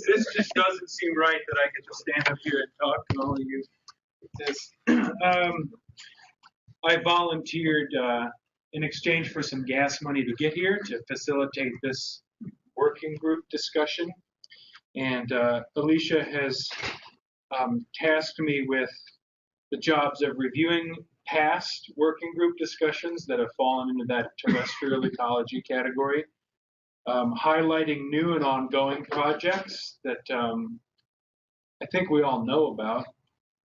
This just doesn't seem right that I get to stand up here and talk to all of you. This, I volunteered in exchange for some gas money to get here to facilitate this working group discussion. And Alicia has tasked me with the jobs of reviewing past working group discussions that have fallen into that terrestrial ecology category, highlighting new and ongoing projects that I think we all know about,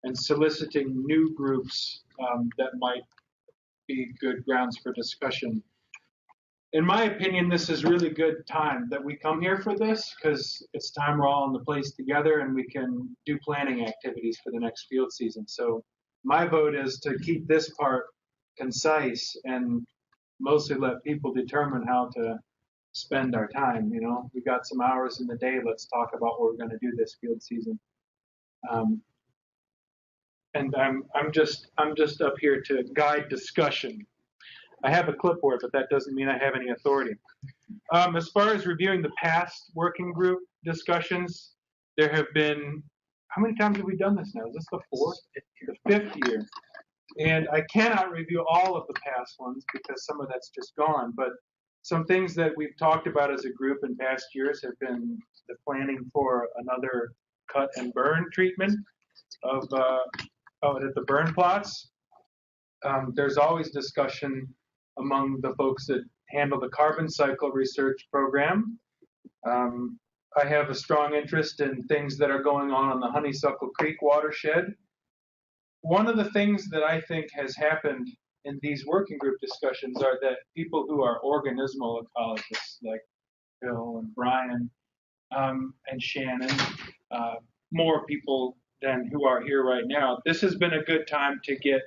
and soliciting new groups that might be good grounds for discussion. In my opinion, this is really good time that we come here for this, because it's time we're all in the place together and we can do planning activities for the next field season. So my vote is to keep this part concise and mostly let people determine how to spend our time. You know, we got some hours in the day. Let's talk about what we're going to do this field season. And I'm just up here to guide discussion. I have a clipboard, but that doesn't mean I have any authority. As far as reviewing the past working group discussions, there have been, how many times have we done this now? Is this the fourth? The fifth year. And I cannot review all of the past ones because some of that's just gone, but some things that we've talked about as a group in past years have been the planning for another cut and burn treatment of the burn plots. There's always discussion among the folks that handle the carbon cycle research program. I have a strong interest in things that are going on the Honeysuckle Creek watershed. One of the things that I think has happened in these working group discussions are that people who are organismal ecologists, like Bill and Brian and Shannon, more people than who are here right now, this has been a good time to get,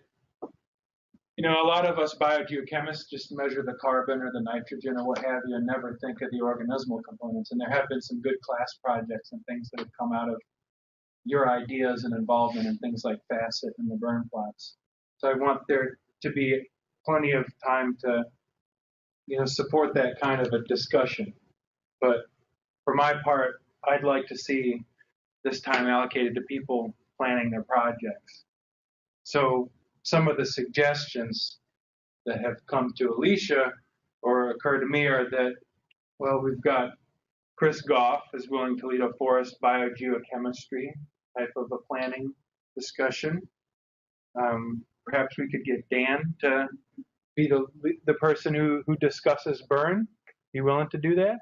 you know, a lot of us biogeochemists just measure the carbon or the nitrogen or what have you and never think of the organismal components. And there have been some good class projects and things that have come out of your ideas and involvement in things like facet and the burn plots. So I want there to be plenty of time to, you know, support that kind of a discussion. But for my part, I'd like to see this time allocated to people planning their projects. So some of the suggestions that have come to Alicia or occurred to me are that, well, we've got Chris Goff is willing to lead a forest biogeochemistry type of a planning discussion. Perhaps we could get Dan to be the person who discusses burn. You willing to do that?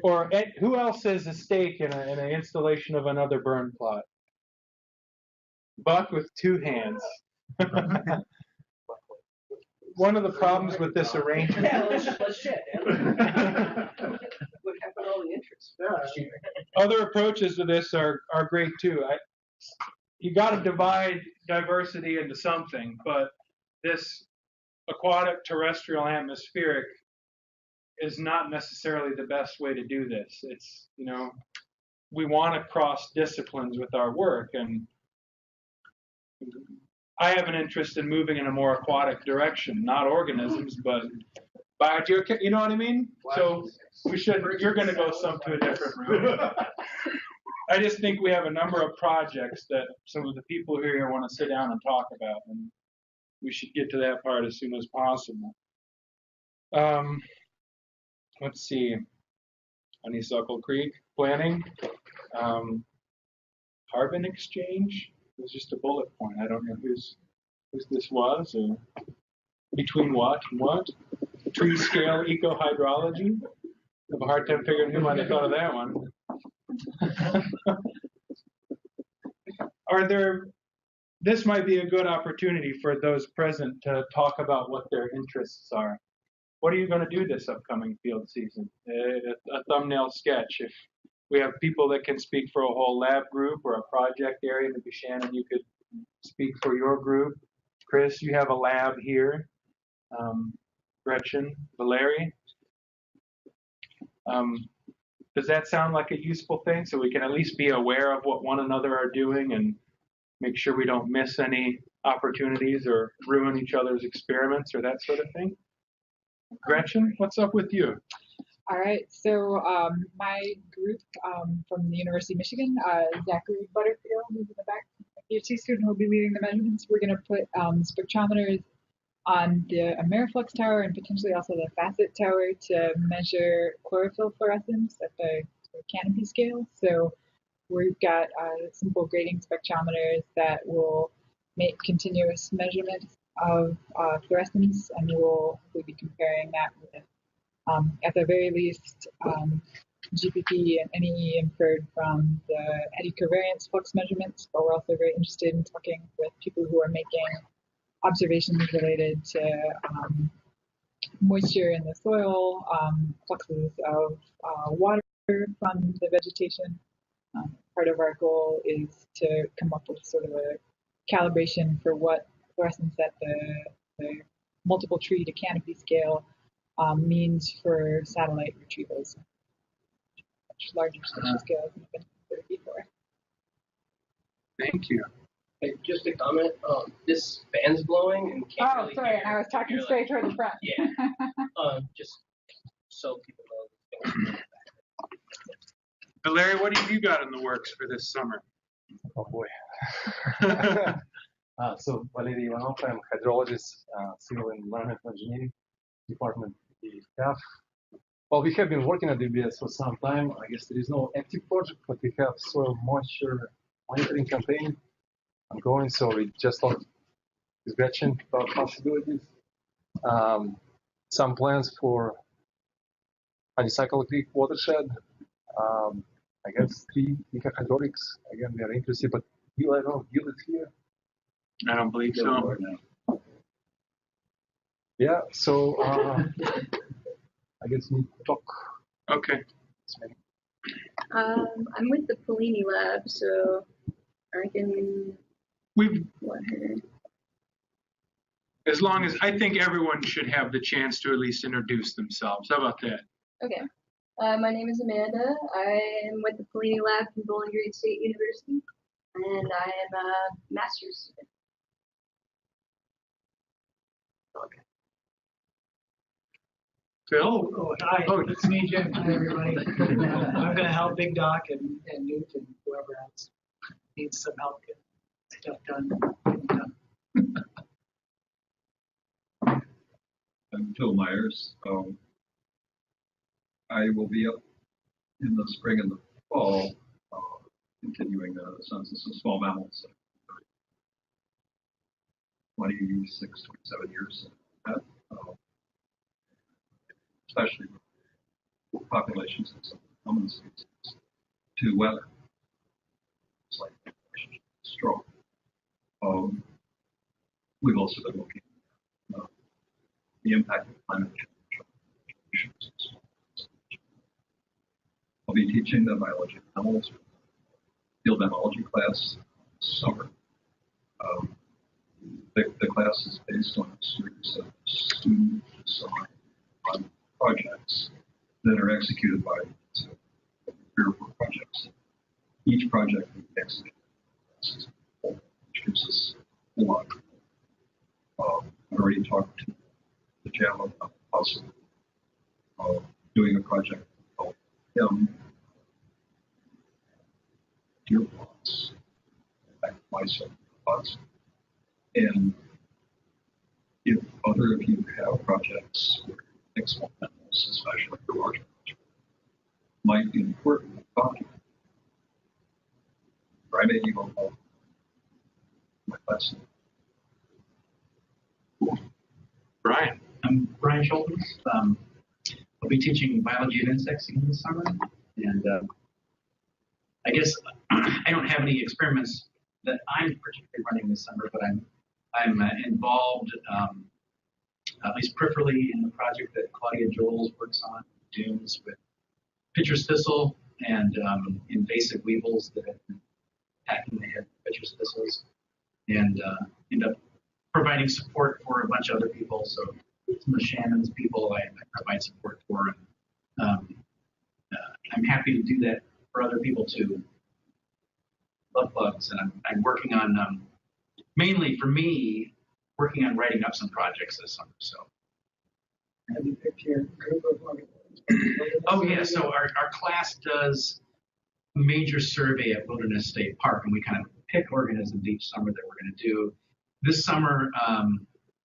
Or who else has a stake in an installation of another burn plot? Buck with two hands. One of the problems with this arrangement. Yeah, let's shit. What happened to all the interest? Other approaches to this are great too. You got to divide diversity into something, but this aquatic, terrestrial, atmospheric is not necessarily the best way to do this. It's, you know, we want to cross disciplines with our work, and I have an interest in moving in a more aquatic direction, not organisms, but biogeochem. You know what I mean? So we should. You're going to go to a different room. I just think we have a number of projects that some of the people here want to sit down and talk about, and we should get to that part as soon as possible. Let's see. Honeysuckle Creek planning, carbon exchange. It was just a bullet point. I don't know whose this was, or between what and what. Tree scale eco-hydrology. I have a hard time figuring who might have thought of that one. This might be a good opportunity for those present to talk about what their interests are. What are you going to do this upcoming field season? A thumbnail sketch. If we have people that can speak for a whole lab group or a project area, maybe Shannon, you could speak for your group. Chris, you have a lab here. Gretchen, Valerie. Does that sound like a useful thing? So we can at least be aware of what one another are doing and make sure we don't miss any opportunities or ruin each other's experiments or that sort of thing? Gretchen, what's up with you? All right, so my group from the University of Michigan, Zachary Butterfield, who's in the back, PhD student, will be leading the measurements. We're going to put spectrometers on the Ameriflux tower and potentially also the Facet tower to measure chlorophyll fluorescence at the canopy scale. So we've got simple grading spectrometers that will make continuous measurements of fluorescence, and we'll be comparing that with, at the very least, GPP and NEE inferred from the eddy covariance flux measurements, but we're also very interested in talking with people who are making observations related to moisture in the soil, fluxes of water from the vegetation. Part of our goal is to come up with sort of a calibration for what fluorescence at the multiple tree to canopy scale means for satellite retrievals. Much larger spatial scales than we've been considered before. Thank you. Hey, just a comment. This fan's blowing and can't Oh, really sorry, hear. I was talking You're straight like, toward the front. Yeah. Just so people know. Larry, what have you got in the works for this summer? Oh boy. So Valery Ivanov, I'm hydrologist, civil and environmental engineering department at the staff. Well, we have been working at DBS for some time. I guess there is no active project, but we have soil moisture monitoring campaign ongoing. So we just talked with Gretchen about possibilities. Some plans for Honeysuckle Creek watershed. I guess 3 hydraulics. Again, we are interested, but Gil, I don't know, Gil is here. I don't believe so. Yeah, so I guess we talk. Okay. I'm with the Polini lab, so I can let her. As long as I think everyone should have the chance to at least introduce themselves. How about that? Okay. My name is Amanda. I am with the Polini lab from Bowling Green State University, and I am a master's student. Okay. Phil? Oh, hi, it's me, Jim. Hi, everybody. I'm going to help Big Doc and Newt and whoever else needs some help getting stuff done. I'm Phil Myers. I will be up in the spring and the fall, continuing the census of small mammals. 26, 27 years. Especially with populations of some common species to weather. It's like strong. We've also been looking at the impact of climate change. I'll be teaching the biology of animals, field biology class this summer. The class is based on a series of student design projects that are executed by 3 or 4 projects. Each project is executed, which gives us a lot. I've already talked to the JAM about possibly doing a project called deer plots, mice plots. And if other of you have projects where small animals, especially the large projects, might be important to document, or I may even know my lesson. Brian. I'm Brian Schultz. I'll be teaching biology of insects again this summer, and I guess I don't have any experiments that I'm particularly running this summer, but I'm involved, at least peripherally, in the project that Claudia Joels works on, dunes with pitcher's thistle and invasive weevils that have been attacking the head of pitcher's thistles, and end up providing support for a bunch of other people. So some of Shannon's people I provide support for, and I'm happy to do that for other people too. Love bugs, and I'm working on, mainly for me, working on writing up some projects this summer. So. Have you picked your group of Oh, yeah. So our class does a major survey at Wilderness State Park, and we kind of pick organisms each summer that we're going to do. This summer,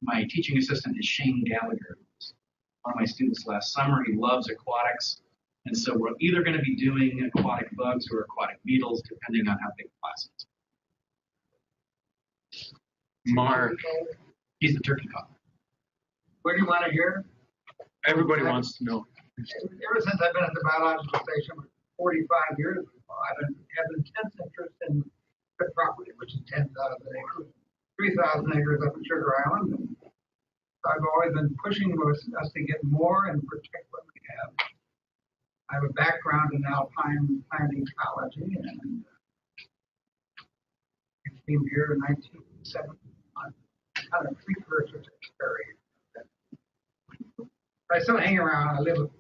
my teaching assistant is Shane Gallagher, who was one of my students last summer. He loves aquatics. And so we're either going to be doing aquatic bugs or aquatic beetles, depending on how big the class is. Mark, he's the turkey caller. What do you want to hear? Everybody wants to know. Ever since I've been at the biological station 45 years ago, I've had an intense interest in the property, which is 10,000 acres, 3,000 acres up in Sugar Island. And I've always been pushing us to get more and protect what we have. I have a background in alpine plant ecology, and I came here in 1970 on kind of precursor to this area. I still hang around. I live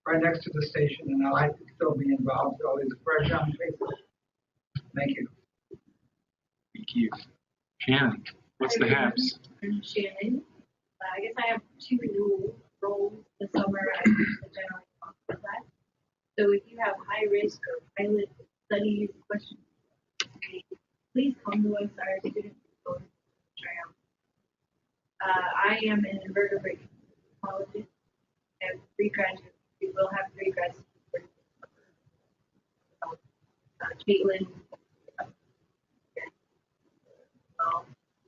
right next to the station, and I like to still be involved with all these fresh young people. Thank you. Thank you. Shannon, what's the haps? I'm Shannon. I guess I have two new roles this summer. I teach the general class. So if you have high risk or pilot studies questions, please come to us. Our students will try out. I am an invertebrate ecologist. I have 3 graduates. We will have 3 graduates. Caitlin.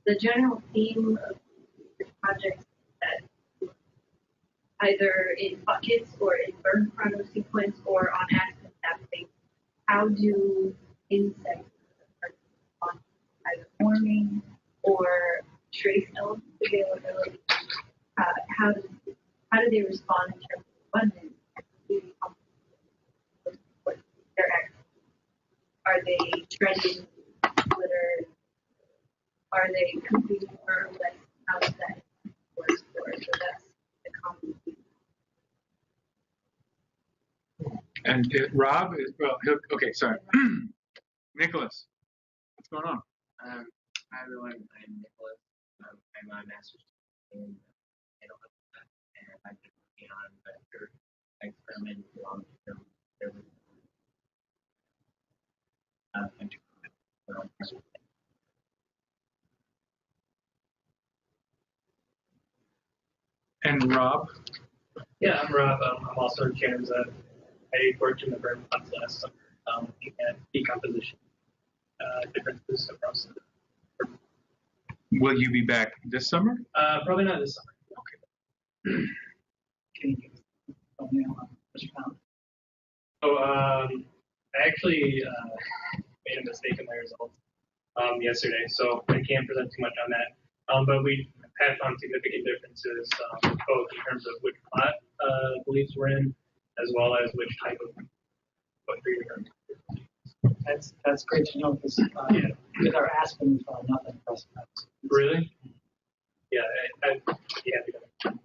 The general theme of the project is that either in buckets or in burn chronosequence or on active sampling, how do insects respond to either warming or trace element availability? How do they respond in terms of abundance? What their actions? Are they treading litter? Are they pooping or less? How does that work for? So that's the common theme. And Rob is, well, okay, sorry. Nicholas, what's going on? Hi everyone, I'm Nicholas. I'm a master's in animal health, and I've been working on vector experiment long-term service. And Rob? Yeah, I'm Rob. I'm also in Kansas. I worked in the burn plots last summer, looking at decomposition differences across the. Will you be back this summer? Probably not this summer. Okay. Can you tell me what you found? So I actually made a mistake in my results yesterday, so I can't present too much on that. But we have found significant differences both in terms of which plot beliefs we're in, as well as which type of what breeding are. That's great to know because with our aspen, we found nothing for us. Really? Yeah, I'd be happy to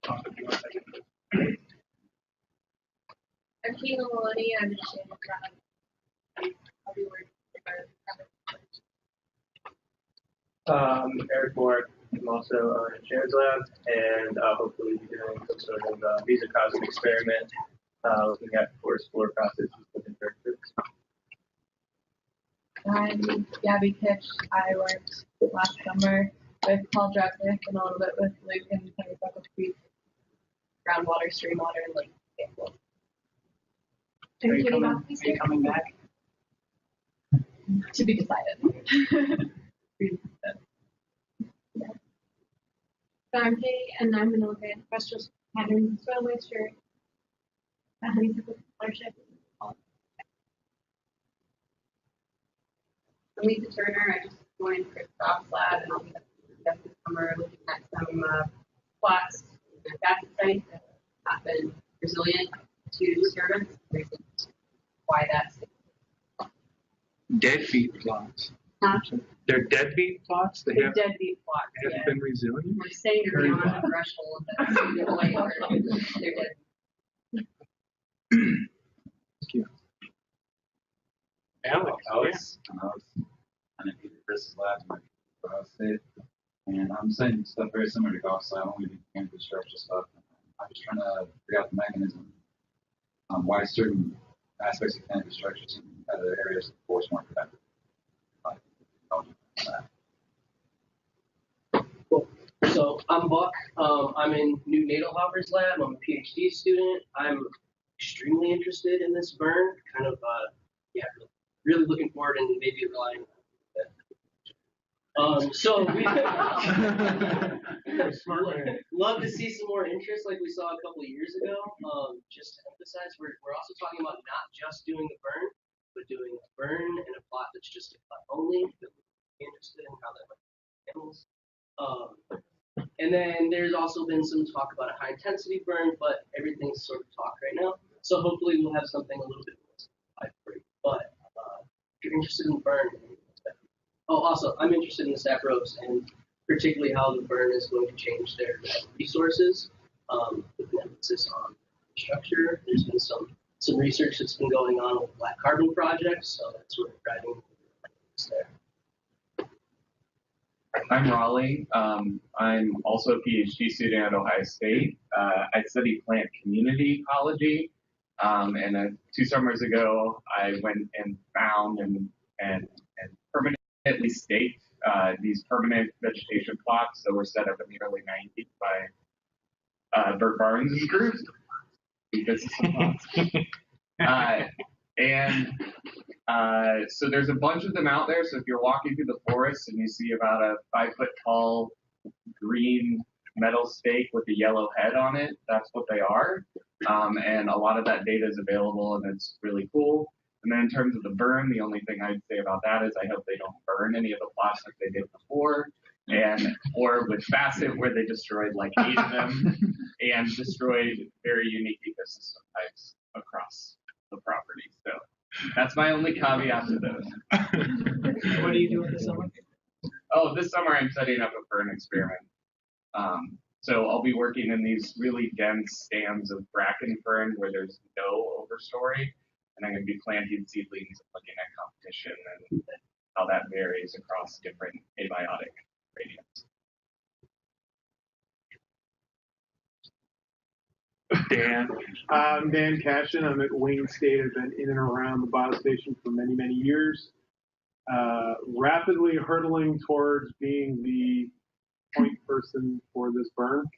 talk with you once I get to. I'm Keela Maloney. I'm in Shannon. I'll be working with Eric Moore. I'm also in Shannon's lab, and hopefully be doing some sort of mesocosm experiment looking at forest floor processes with invertebrates. I'm Gabby Kitch. I worked last summer with Paul Dresnick and a little bit with Luke and Honeysuckle Creek, groundwater, stream water, and lake samples. Are you coming back? To be decided. So I'm Kay, and I'm going to look at terrestrial patterns and soil moisture at Honeysuckle Scholarship. I'm Lisa Turner. I just joined Christoph's lab, and I'll be this summer looking at some plots and facet sites that have been resilient to disturbance. Why that's Deadbeat plots. not They're deadbeat plots? They the have deadbeat plots. been resilient? We're saying they're beyond the threshold that's the way they're dead. Thank you. Alex, Alex, and I was kind of Peter Chris's lab in Ohio State, and I'm saying stuff very similar to golf, so I only do campus structure stuff. I'm just trying to figure out the mechanism why certain aspects of canopy structures in other areas of forest more productive. Cool. So I'm Buck. I'm in Newt Nadelhofer's lab. I'm a PhD student. I'm extremely interested in this burn. Kind of, yeah, really looking forward and maybe relying on so we love to see some more interest like we saw a couple of years ago. Just to emphasize, we're also talking about not just doing a burn, but doing a burn and a plot that's just a cut only. That we're interested in how that might handles. And then there's also been some talk about a high intensity burn, but everything's sort of talk right now. So hopefully we'll have something a little bit more simplified for you. But if you're interested in burn, oh, also, I'm interested in the sap ropes and particularly how the burn is going to change their resources with an emphasis on structure. There's been some research that's been going on with black carbon projects, so that's sort of driving there. I'm Raleigh. I'm also a PhD student at Ohio State. I study plant community ecology, and 2 summers ago, I went and found and permanently staked these permanent vegetation plots that were set up in the early 90s by Bert Barnes' group. So there's a bunch of them out there. So if you're walking through the forest and you see about a 5-foot tall green metal stake with a yellow head on it, that's what they are. And a lot of that data is available, and it's really cool. And then in terms of the burn, the only thing I'd say about that is I hope they don't burn any of the plots like they did before, or with Facet where they destroyed like 8 of them and destroyed very unique ecosystem types across the property. So that's my only caveat to those. What are you doing this summer? Oh, this summer I'm setting up a burn experiment. So I'll be working in these really dense stands of bracken fern where there's no overstory. And I'm going to be planting seedlings and looking at competition and how that varies across different abiotic gradients. Dan. I'm Dan Cashin. I'm at Wayne State. I've been in and around the biostation for many, many years. Rapidly hurtling towards being the point person for this burn.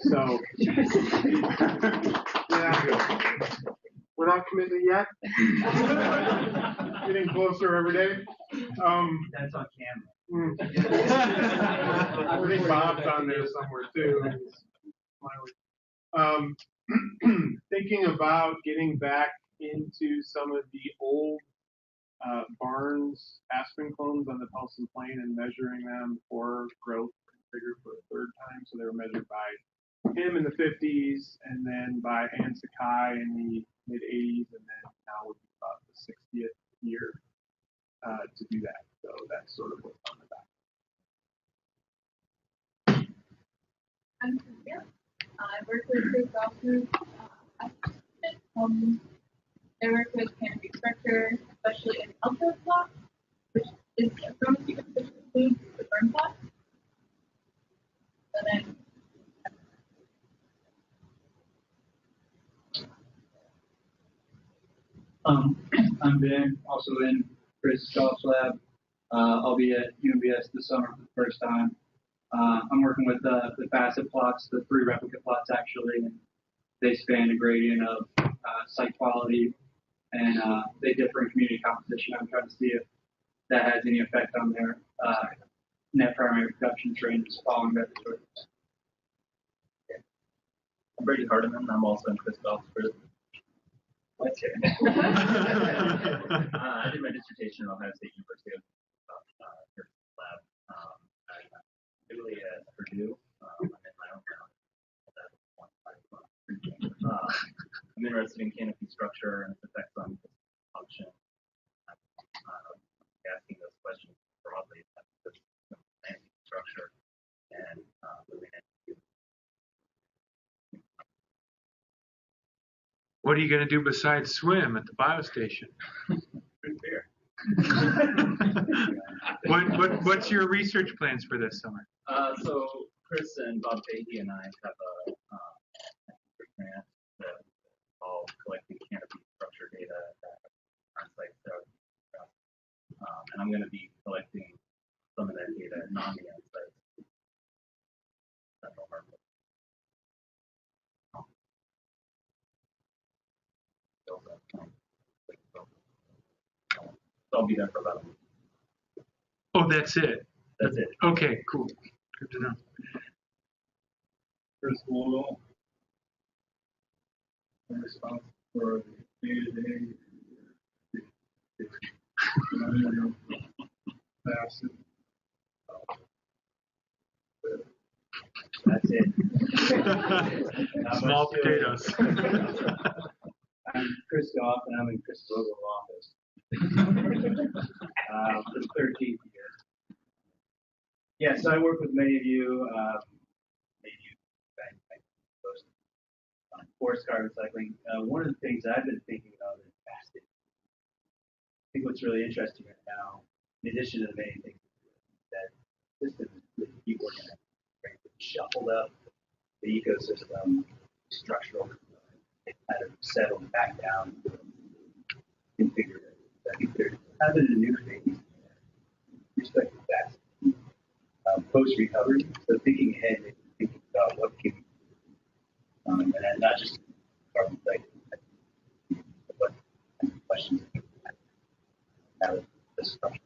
So, yeah. We're not committed yet. Getting closer every day. That's on camera. I think Bob's on there somewhere too. Thinking about getting back into some of the old Barnes aspen clones on the Pelson Plain and measuring them for growth and figure for a 3rd time. So they were measured by him in the 50s, and then by Ann Sakai in the mid-80s, and then now would be about the 60th year to do that. So that's sort of what's on the back. I'm Cynthia. I work with Chris Dawson. I work with canopy structure, especially in outdoor plots, which is a promise you can include the burn plot. And then I'm Ben, also in Chris Goff's lab. I'll be at UMBS this summer for the first time. I'm working with the facet plots, the 3 replica plots actually, and they span a gradient of site quality, and they differ in community composition. I'm trying to see if that has any effect on their net primary production trends following that choice. I'm Brady Hardiman. I'm also in Chris Goff's group. What's here? I did my dissertation at Ohio State University lab. I'm really at Purdue. I'm in my own round. I'm interested in canopy structure and its effects on function. Asking those questions broadly about this canopy structure and moving into. What are you going to do besides swim at the biostation? Drink beer. What's your research plans for this summer? So Chris and Bob Fahey and I have a grant that all collect I'm going to be collecting some of that data non-VM sites. Central Harbor. So I'll be there for about a week. Oh, that's it. That's it. Okay, cool. Good to know. Chris Vogel. I'm responsible for the day-to-day. That's it. Small potatoes. I'm Chris Goff, and I'm in Chris Vogel's office. For the 13th year. Yeah, so I work with many of you. Forest car recycling. One of the things I've been thinking about is plastic. I think what's really interesting right now, in addition to the many things that systems that keep working at, right, shuffled up the ecosystem, structural, kind of settled back down, configured it. I think there hasn't a new phase respect to that. Post recovery, so thinking ahead, and thinking about what can and then not just carbon cycle, but questions about the structure.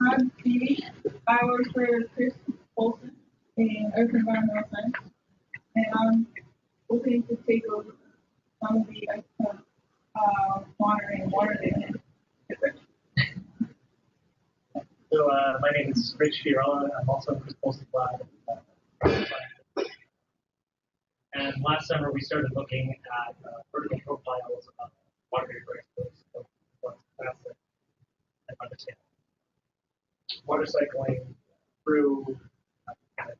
I'm Phoebe. I work for Chris Olson in Earth Environmental Science, and I'm looking to take over some of the monitoring and water data. So my name is Rich Fiorella. I'm also in Chris Olson's lab. And last summer we started looking at vertical profiles of water vapor exposed plastic and understand water cycling through kind of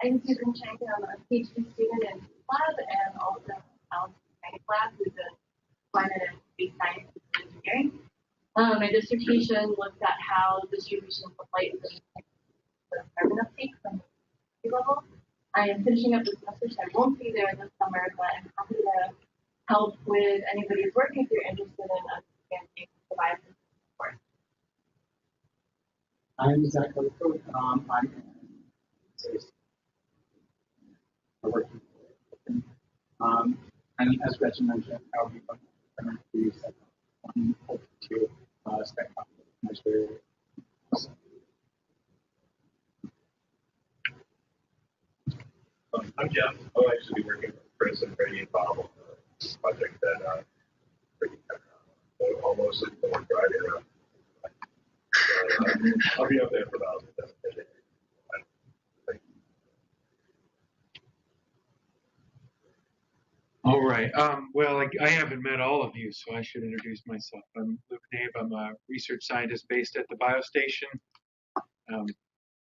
I'm Susan Chang. I'm a PhD student in lab and also Alan lab, who's a climate and space science and engineering. My dissertation looked at how distributions of light and the carbon uptake from sea level. I am finishing up this semester, so I won't be there this summer, but I'm happy to help with anybody's work if you're interested in understanding the biosystem work. I'm Zach Rutherford. And as Gretchen mentioned, I'll be going to use to spectrum measure. I'm Jeff. I'll actually be working with Chris and Brady and Bob on this project that almost at the one Friday. I'll be up there for about 10 days. All right. Well, I haven't met all of you, so I should introduce myself. I'm Luke Nabe. I'm a research scientist based at the Biostation.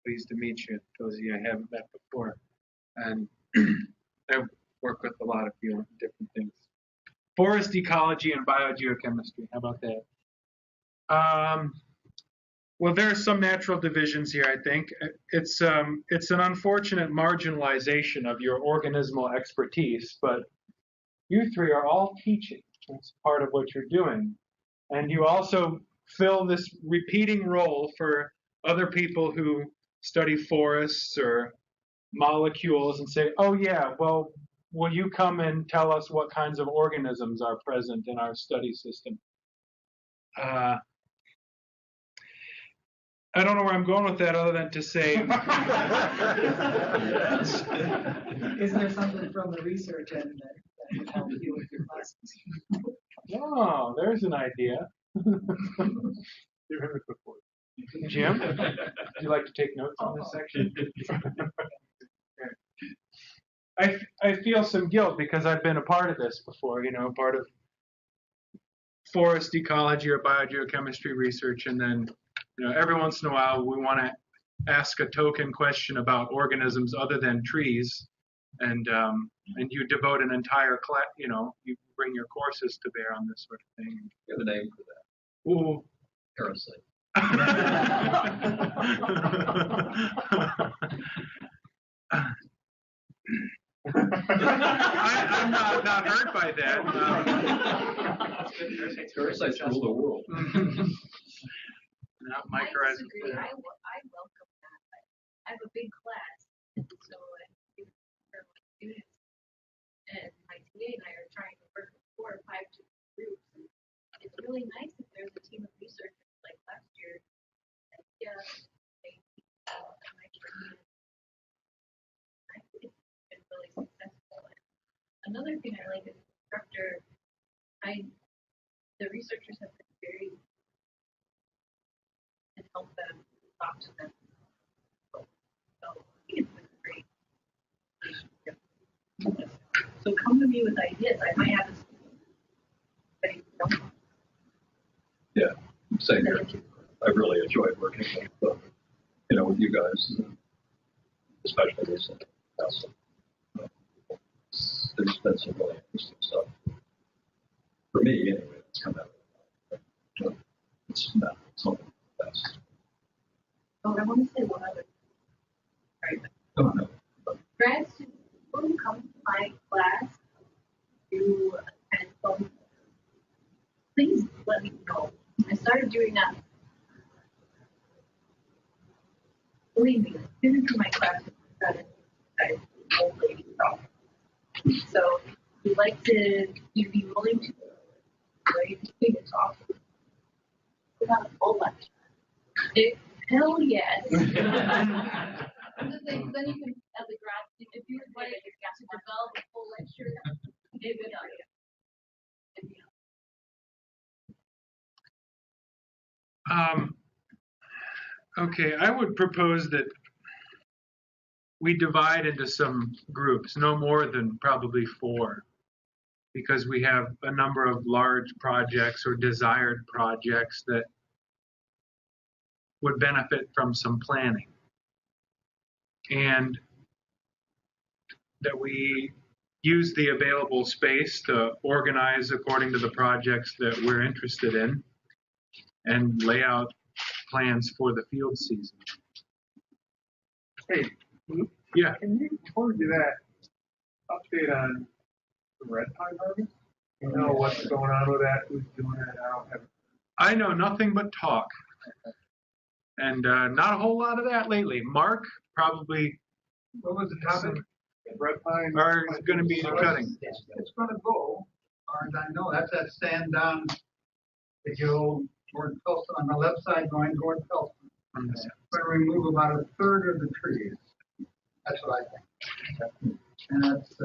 Pleased to meet you, those of you I haven't met before. And I work with a lot of different things. Forest ecology and biogeochemistry. How about that? Well, there are some natural divisions here, I think. It's an unfortunate marginalization of your organismal expertise, but you three are all teaching. That's part of what you're doing. And you also fill this repeating role for other people who study forests or molecules and say, oh yeah, well, will you come and tell us what kinds of organisms are present in our study system? I don't know where I'm going with that other than to say. Is there something from the research end that would help you with your classes? Oh, there's an idea. You've heard it before. Jim, would you like to take notes on this section? I feel some guilt because I've been a part of this before, part of forest ecology or biogeochemistry research, and then every once in a while we want to ask a token question about organisms other than trees, and you devote an entire class, you bring your courses to bear on this sort of thing. You have a name for that. Ooh. Parasite. I'm not hurt by that. Parasites rule the world. Not my I horizon. disagree. I welcome that. I have a big class, and so I do for my students, and my TA and I are trying to work with 4 or 5 different groups. And it's really nice if there's a team of researchers like last year. And yeah, they I think it's been really successful. And another thing I like is the instructor. The researchers have been very and help them talk to them. So I think it's been a great relationship. So come to me with ideas. I might have Yeah, same here. I really enjoyed working with, with you guys, especially recently. There's been some really interesting stuff. For me, anyway, it's come out. It's not something that's. Oh, I want to say one other. Right. Oh, no. Grad students who come to my class to attend some, please let me know. I started doing that. Believe me, students in my class are old lady stuff. So we like to be willing to ready to speak and talk without a full lecture. Hell yes. I'm just saying, then you can, as a grad student, if you would like to develop a full lecture, it would help you. Okay, I would propose that we divide into some groups, no more than probably 4, because we have a number of large projects or desired projects that would benefit from some planning. And that we use the available space to organize according to the projects that we're interested in and lay out plans for the field season. Hey, yeah. Can you, before we do that, update on the red pine harvest? You know what's going on with that? Who's doing it? I know nothing but talk. And not a whole lot of that lately. Mark probably. What was the topic? Red pine. Are going to be the cutting. It's going to go, as far as I know. That's that stand down the hill toward Pilsen, on the left side going toward Pilsen. It's going to remove about a third of the trees. That's what I think. And that's,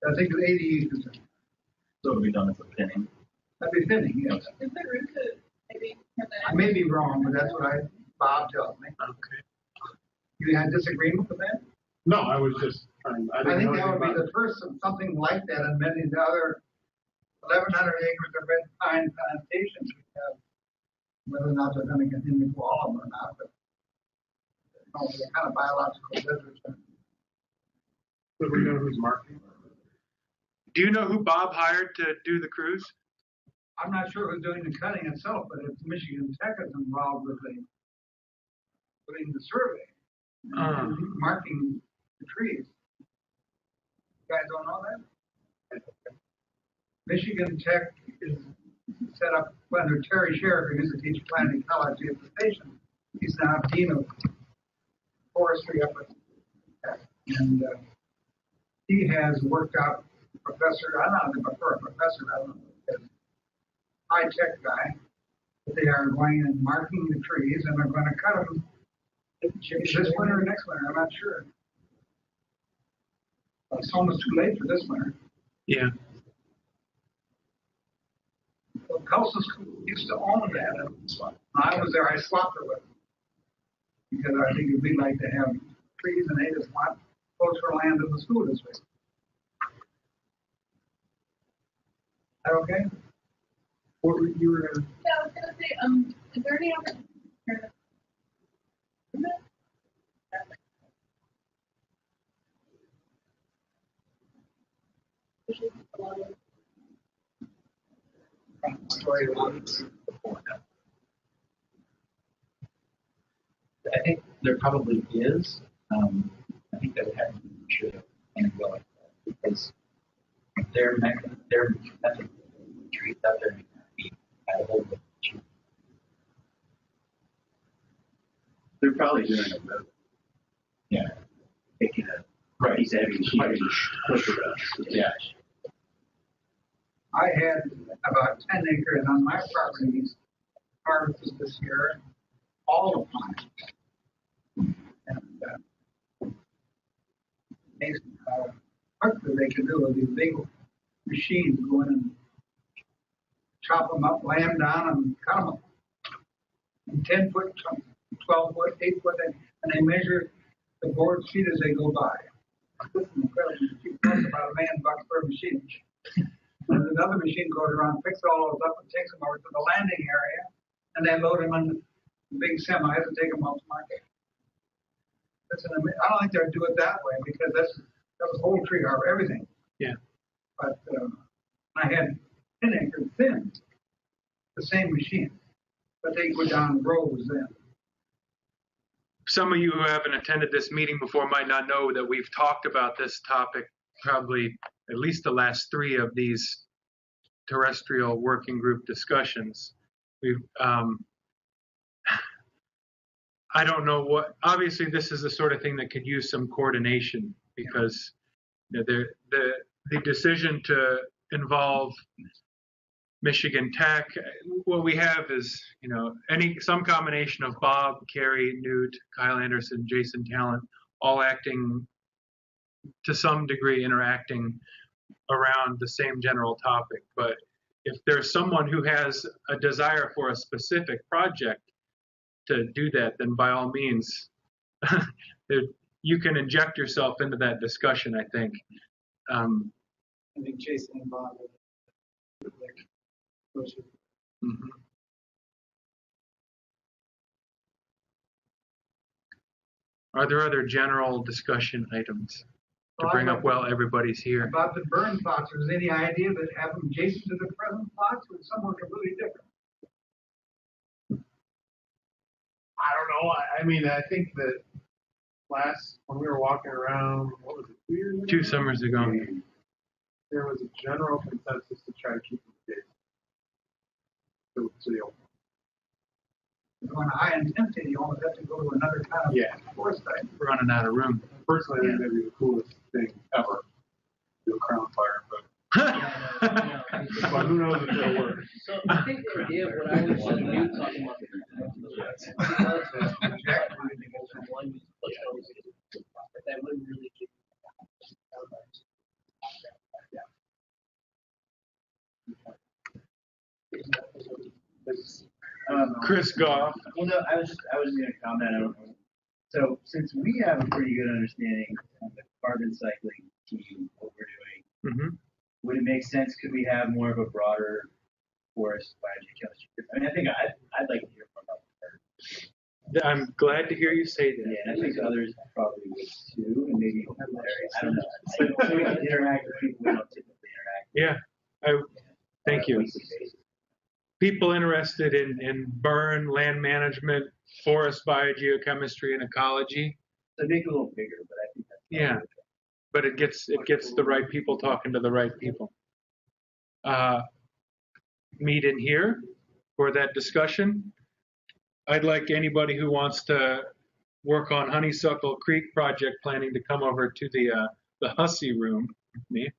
I think it's 80 acres. So it'll be done as a thinning. That'd be thinning, yes. Is there room to maybe have that? I may be wrong, but that's what Bob tells me. Okay. You had disagreement with that? No, I was just trying. I think that would be the first of something like that, and many of the other 1,100 acres of red pine plantations we have. Whether or not they're going to continue to all of them or not, but they're kind of biological deserts. So we know who's marketing? Do you know who Bob hired to do the cruise? I'm not sure who's doing the cutting itself, but it's Michigan Tech is involved with doing the survey, and marking the trees. You guys don't know that? Michigan Tech is set up under Terry Sheriff, who used to teach plant ecology at the station. He's now dean of forestry up at Tech, and he has worked out professor. I don't know if for a professor. I don't know. High tech guy. But they are going and marking the trees, and they're going to cut them this winter or next winter. I'm not sure. It's almost too late for this winter. Yeah. Well, Kelson School used to own that. And when I was there, I swapped it with them. Because I think we'd like to have trees, and they just want closer land to the school district. Is that okay? What were you were going to? Yeah, I was going to say, is there any opportunity? there probably is. I think that would have to be sure and go like that because their method of treat out there may not be compatible with you. They're probably doing a road. Yeah. Taking a Right. piece of heavy machinery, push it up. Yeah. I had about 10 acres on my properties harvested this year, all of mine. And amazing how quickly they can do with these big machines go in and chop them up, lay them down, and cut them up. And 10 foot, 12 foot, 8 foot, and they measure the board feet as they go by. This is incredible. You talk about $1 million per machine. And another machine goes around, picks all those up, and takes them over to the landing area, and they load them in the big semis and take them off the market. I don't think they'll do it that way because that was whole tree or everything. Yeah. But I had 10 acres thin, the same machine, but they go down rows then. Some of you who haven't attended this meeting before might not know that we've talked about this topic probably at least the last 3 of these terrestrial working group discussions. We've, I don't know what, obviously this is the sort of thing that could use some coordination because you know, the decision to involve Michigan Tech, what we have is, you know, some combination of Bob, Carrie, Newt, Kyle Anderson, Jason Talent, all acting to some degree, interacting around the same general topic. But if there's someone who has a desire for a specific project to do that, then by all means, you can inject yourself into that discussion, I think. I think Jason and Bob are Mhm. Are there other general discussion items to bring up while everybody's here? About the burn plots, was any idea that having adjacent to the present plots was somewhat completely different? I don't know. I mean, I think that when we were walking around, what was it, 2 years ago? 2 summers ago. There was a general consensus to try to keep them adjacent to the open. On a high intensity, you almost have to go to another kind of forest type. Running out of room. Personally, I think that'd be the coolest thing ever. Do a crown fire, but who knows if it'll work. So I think the idea of what I was talking about that wouldn't really give Chris Goff. Well, no, I was going to comment. I don't know. So since we have a pretty good understanding of the carbon cycling team, what we're doing, would it make sense? Could we have more of a broader forest biogeochemistry? I mean, I think I'd like to hear more about the I'm glad to hear you say that. Yeah, and I think others probably would too, and maybe I don't know. So we can interact with people we don't typically interact with. Yeah, thank you. People interested in burn, land management, forest biogeochemistry, and ecology. So make it a little bigger, but I think that's but it gets the right people talking to the right people. Meet in here for that discussion. I'd like anybody who wants to work on Honeysuckle Creek project planning to come over to the Hussey room with me.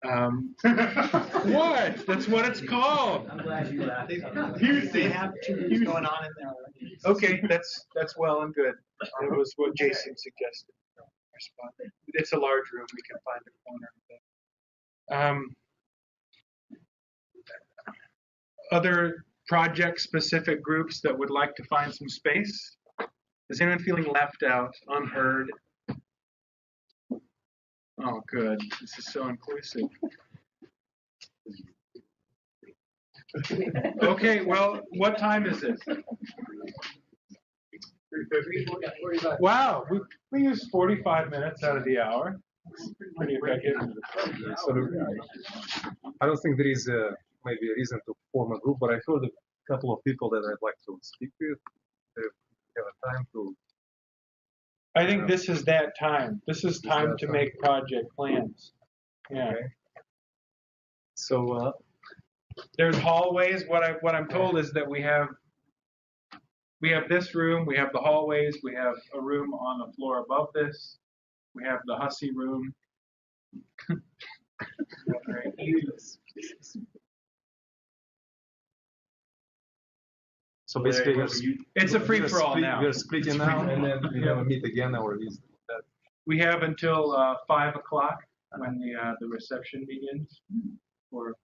What? That's what it's called. I'm glad you laughed. They have two going on in there. Okay, that's well and good. It was what Jason suggested. It's a large room. We can find a corner. Other project-specific groups that would like to find some space? Is anyone feeling left out, unheard? Oh, good. This is so inclusive. Okay, well, what time is it? Wow, we used 45 minutes out of the hour. Pretty effective. So I don't think there is maybe a reason to form a group, but I've heard a couple of people that I'd like to speak with. have a time to. I think this is that time. This is time to make project plans. Yeah. Okay. So there's hallways. What I'm told is that we have this room, we have the hallways, we have a room on the floor above this, we have the hussy room. So basically, it's a free for all now. We're splitting now, and then we never meet again, or at least that. We have until 5 o'clock when the reception begins for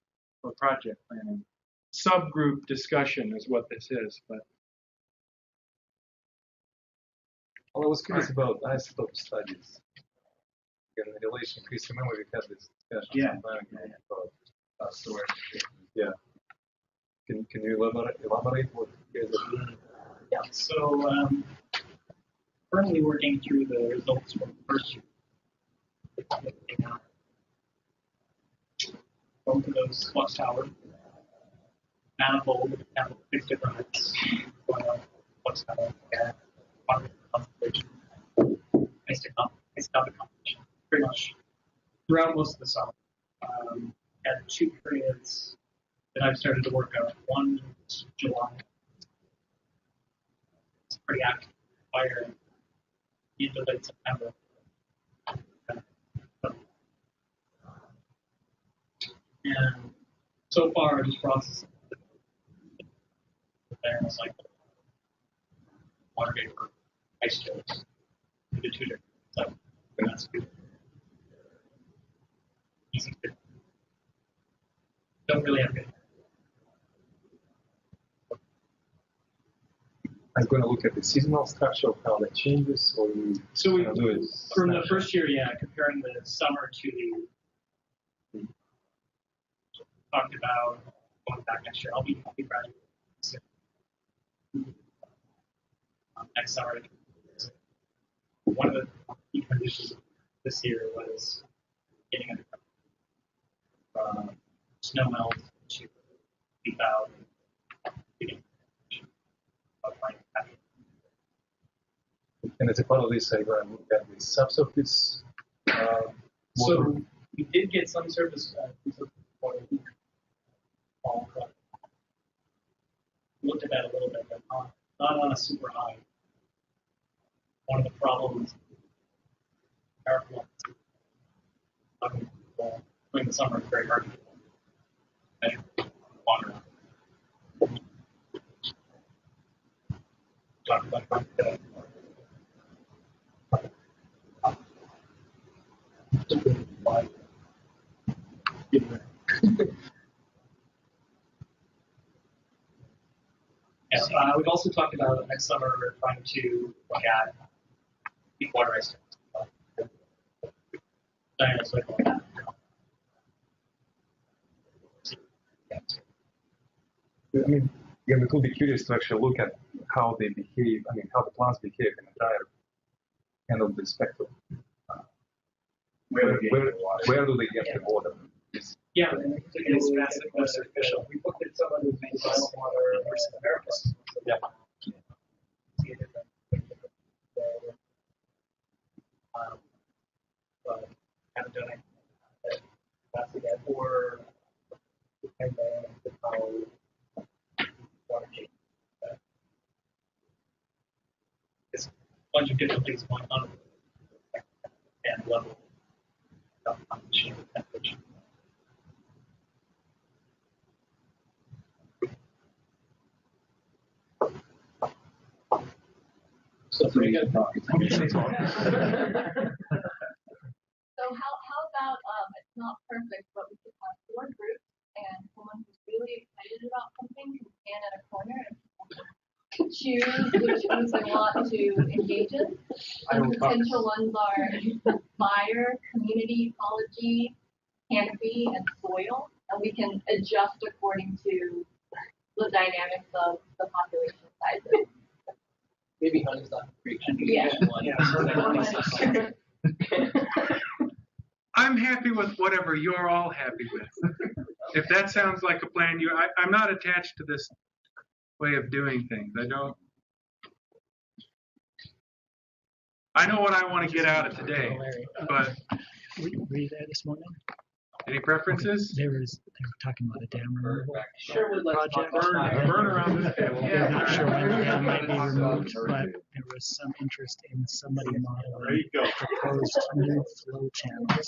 project planning. Subgroup discussion is what this is, but. Well, I was curious about isotope studies. In relation, Chris, remember we had this discussion some time ago about storage. Yeah. Can you elaborate what you guys are doing? Yeah. So currently working through the results from the first year. Both of those flux tower, manifold, have 6 different flux tower, and concentration, isotopic composition. Pretty much throughout most of the summer. Had 2 periods that I've started to work on. One is July. It's pretty active fire into late September. And so far, just processing the thermocycle, water vapor, ice chills, into 2 different cycles. And that's good. Easy to do. Don't really have good. I'm going to look at the seasonal structure of how that changes, or you So we do it from the first year, comparing the summer to the talked about going back next year. I'll be graduating next summer. One of the key conditions this year was getting snow melt to leak out. And as a part of this, I going to look at the subsurface. So we did get some surface water. Looked at that a little bit, but not on a super high. One of the problems during the summer is very hard to measure water. Talk about Yes, we've also talked about next summer we're trying to look at deep water ice. I mean, yeah, we could be curious to actually look at how they behave. I mean, how the plants behave in the entire end of the spectrum. Where do they get the water? Yeah, it's massive, most artificial. We looked at some of the things water versus America. Yeah. But haven't done it. That's again for and then how water change. It's a bunch of different things going on and level of temperature. So pretty good talk. So how about it's not perfect, but we could have 4 groups and someone who's really excited about something can stand at a corner and choose which ones they want to engage in. And potential ones are fire, community, ecology, canopy, and soil, and we can adjust according to the dynamics of the population sizes. Maybe honey's not free. Yeah. I'm happy with whatever you're all happy with. If that sounds like a plan, I'm not attached to this way of doing things. I don't. I know what I want to get out of today, but Were you there this morning? any preferences? They were talking about a dam removal Sure would like project. Burn around this table. They're not sure when the dam might be removed, but there was some interest in somebody modeling proposed new flow channels